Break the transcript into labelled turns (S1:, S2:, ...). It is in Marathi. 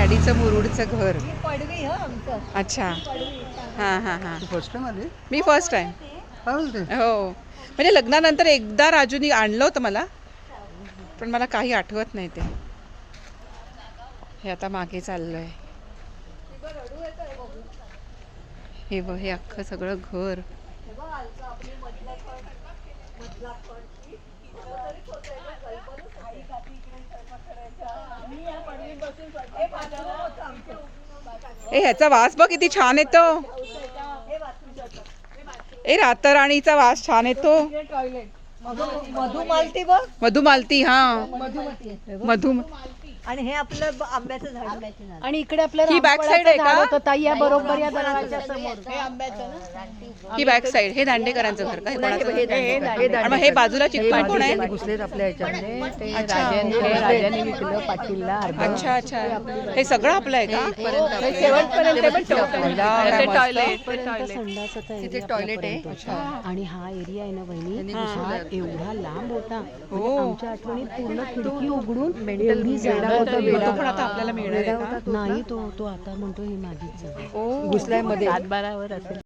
S1: डॅडीचं मुरुडचं घर.
S2: पडवी आमचं.
S1: अच्छा. हां हां हां.
S3: फर्स्ट टाइम आली?
S1: मी फर्स्ट टाइम.
S3: काय बोलते?
S1: हो, म्हणजे लग्नानंतर एकदा राजूनी आणलं होतं मला, पण मला काही आठवत नाही ते. हे आता मागे चाललंय. हे बघ, हे अख्खं सगळं घर. ए ह्याचा वास बघ किती छान येतो. ए रातराणीचा वास छान येतो.
S2: मधुमालती बघ.
S1: मधुमालती. हा, मधु.
S2: आणि हे आपलं आंब्याचं झाड.
S4: आणि इकडे आपलं
S1: ही बॅक साइड आहे का?
S4: ताई या बरोबर या दरवाजाच्या समोर हे आंब्याचं ना.
S1: ही बॅक साइड. हे दांडेकरांचं घर काय? आणि मग हे बाजूला चिटकून कोण आहे?
S4: घुसलेत आपल्या ह्याच्यामध्ये ते
S1: अच्छा.
S4: राजाने विकलं पाटीलला अर्धा.
S1: अच्छा अच्छा. हे सगळं आपलं आहे का?
S4: तिथे टॉयलेट आहे आणि हा एरिया आहे ना बहिणी, हा एवढा लांब होता. म्हणजे आमच्या आठवणीत पूर्ण खिडकी उघडून एवढी जागा होता.
S1: तो पण आता आपल्याला मिळणार आहे का?
S4: नाही, तो आता म्हणतो ही माझीच जागा.
S1: ओ,
S4: घुसल्यामध्ये 7-12 वर असेल.